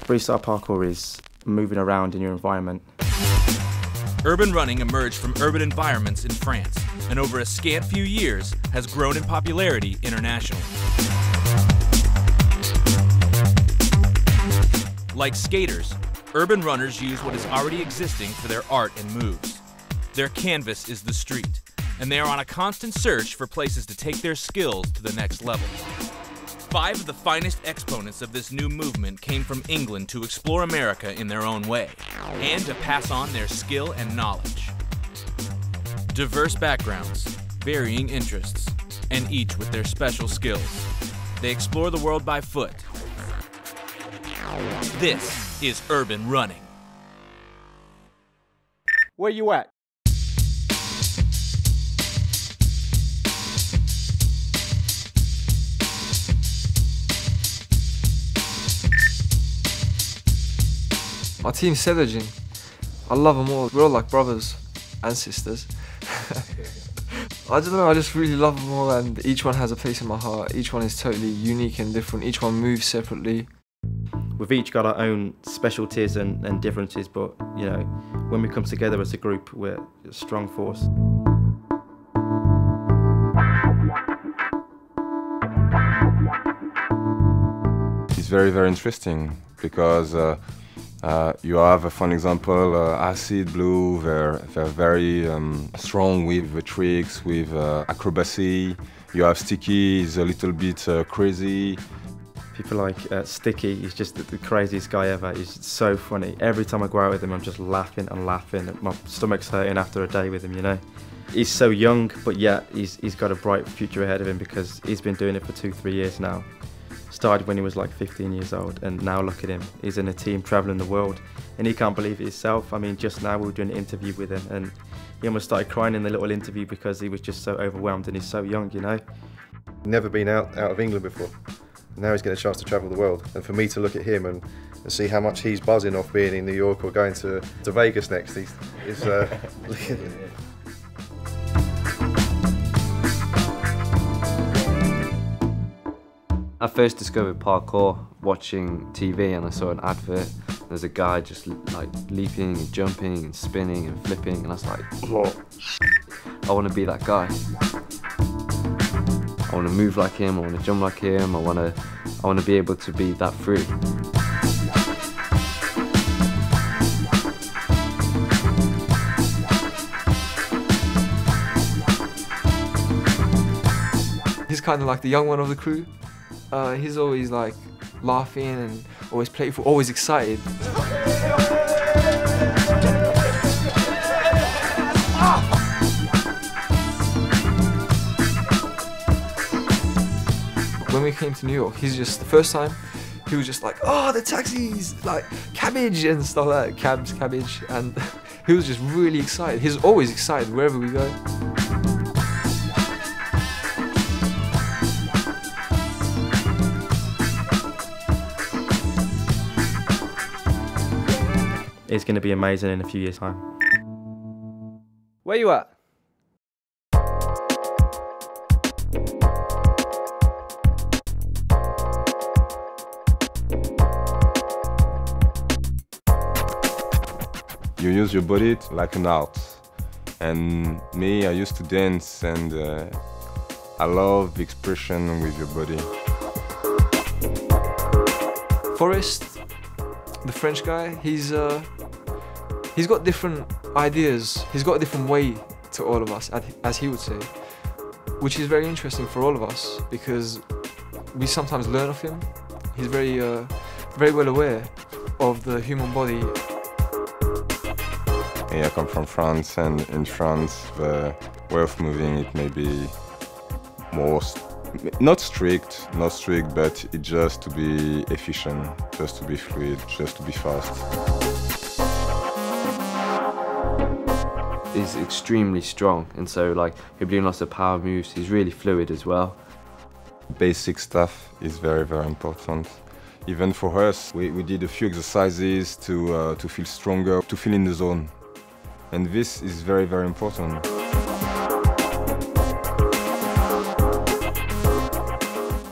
Freestyle parkour is moving around in your environment. Urban running emerged from urban environments in France, and over a scant few years has grown in popularity internationally. Like skaters, urban runners use what is already existing for their art and moves. Their canvas is the street, and they are on a constant search for places to take their skills to the next level. 5 of the finest exponents of this new movement came from England to explore America in their own way, and to pass on their skill and knowledge. Diverse backgrounds, varying interests, and each with their special skills. They explore the world by foot. This is urban running. Where you at? My team's Sedaging. I love them all. We're all like brothers and sisters. I don't know, I just really love them all, and each one has a place in my heart. Each one is totally unique and different. Each one moves separately. We've each got our own specialties and differences, but you know, when we come together as a group, we're a strong force. It's very, very interesting because you have, for example, Acid Blue. They're very strong with the tricks, with acrobacy. You have Sticky, he's a little bit crazy. People like Sticky, he's just the craziest guy ever. He's so funny. Every time I go out with him, I'm just laughing and laughing. My stomach's hurting after a day with him, you know. He's so young, but yet he's got a bright future ahead of him because he's been doing it for 2-3 years now. Started when he was like 15 years old, and now look at him. He's in a team traveling the world, and he can't believe it himself. I mean, just now we were doing an interview with him, and he almost started crying in the little interview because he was just so overwhelmed, and he's so young, you know. Never been out of England before. Now he's getting a chance to travel the world, and for me to look at him and see how much he's buzzing off being in New York or going to Vegas next, I first discovered parkour watching TV, and I saw an advert. There's a guy just like leaping and jumping and spinning and flipping, and I was like, whoa, I want to be that guy. I want to move like him, I want to jump like him, I want to be able to be that free. He's kind of like the young one of the crew. He's always like laughing and always playful, always excited. When we came to New York, he's just, the first time, he was just like, oh, the taxis, like cabbage and stuff like that, cabs, cabbage, and he was just really excited. He's always excited wherever we go. It's going to be amazing in a few years' time. Where you at? You use your body like an art. And me, I used to dance, and I love the expression with your body. Forrest, the French guy, he's got different ideas. He's got a different way to all of us, as he would say, which is very interesting for all of us because we sometimes learn of him. He's very well aware of the human body. I come from France, and in France, the way of moving, it may be more, not strict, but it just to be efficient, just to be fluid, just to be fast. He's extremely strong, and so like he'll be doing lots of power moves. He's really fluid as well. Basic stuff is very, very important. Even for us, we did a few exercises to feel stronger, to feel in the zone. And this is very, very important.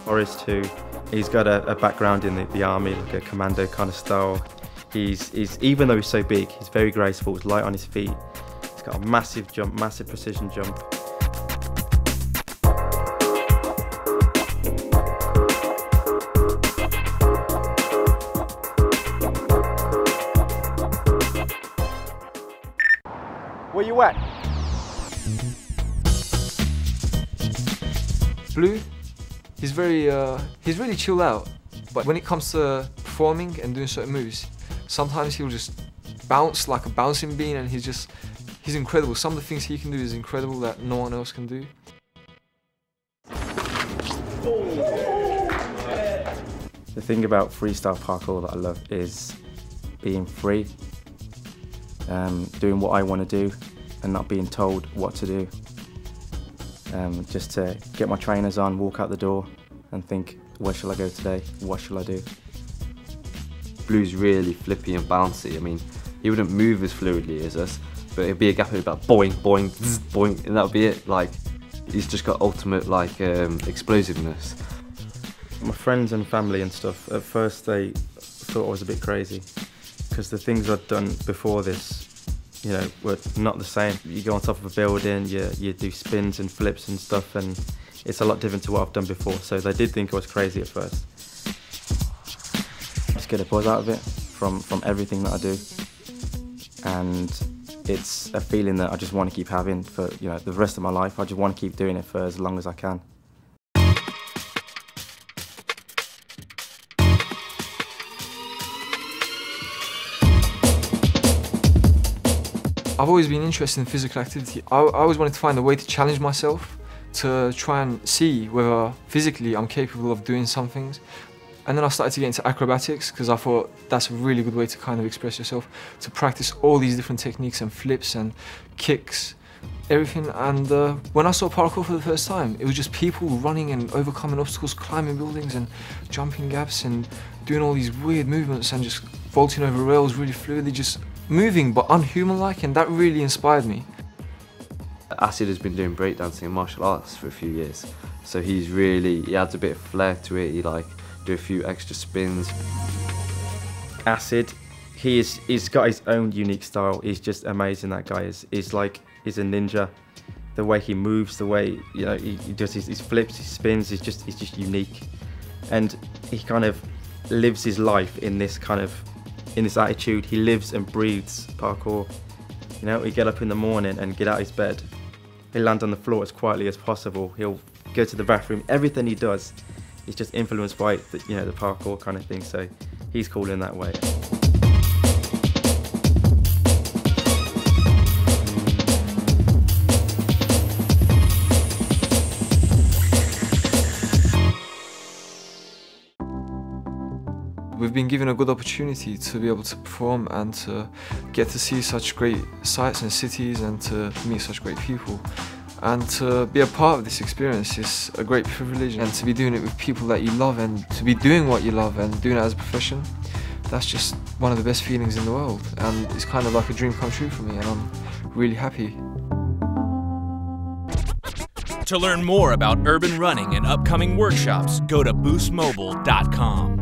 Forrest, who He's got a background in the army, like a commando kind of style. He's even though he's so big, he's very graceful, he's light on his feet. He's got a massive jump, massive precision jump. Where you at? Blue, he's really chilled out, but when it comes to performing and doing certain moves, sometimes he'll just bounce like a bouncing bean, and he's incredible. Some of the things he can do is incredible that no one else can do. The thing about freestyle parkour that I love is being free, doing what I want to do and not being told what to do. Just to get my trainers on, walk out the door and think, where shall I go today? What shall I do? Blue's really flippy and bouncy. I mean, he wouldn't move as fluidly as us, but it'd be a gap, it'd be like boing, boing, zzz, boing, and that would be it. Like, he's just got ultimate like explosiveness. My friends and family and stuff, at first they thought I was a bit crazy because the things I'd done before this, you know, were not the same. You go on top of a building, you do spins and flips and stuff, and it's a lot different to what I've done before. So they did think I was crazy at first. Just get a buzz out of it from everything that I do, and it's a feeling that I just want to keep having for, you know, the rest of my life. I just want to keep doing it for as long as I can. I've always been interested in physical activity. I always wanted to find a way to challenge myself, to try and see whether physically I'm capable of doing some things. And then I started to get into acrobatics because I thought that's a really good way to kind of express yourself, to practice all these different techniques and flips and kicks, everything. And when I saw parkour for the first time, it was just people running and overcoming obstacles, climbing buildings and jumping gaps and doing all these weird movements and just vaulting over rails really fluidly, just moving but unhuman-like, and that really inspired me. Acid has been doing breakdancing and martial arts for a few years, so he adds a bit of flair to it. He like do a few extra spins. Acid, he's got his own unique style. He's just amazing. That guy he's a ninja. The way he moves, the way, you know, he does his flips, his spins, he's just unique, and he kind of lives his life in this attitude. He lives and breathes parkour. You know, he'll get up in the morning and get out of his bed. He'll land on the floor as quietly as possible. He'll go to the bathroom. Everything he does is just influenced by the parkour kind of thing. So he's cool in that way. We've been given a good opportunity to be able to perform and to get to see such great sights and cities and to meet such great people. And to be a part of this experience is a great privilege, and to be doing it with people that you love and to be doing what you love and doing it as a profession, that's just one of the best feelings in the world, and it's kind of like a dream come true for me, and I'm really happy. To learn more about urban running and upcoming workshops, go to boostmobile.com.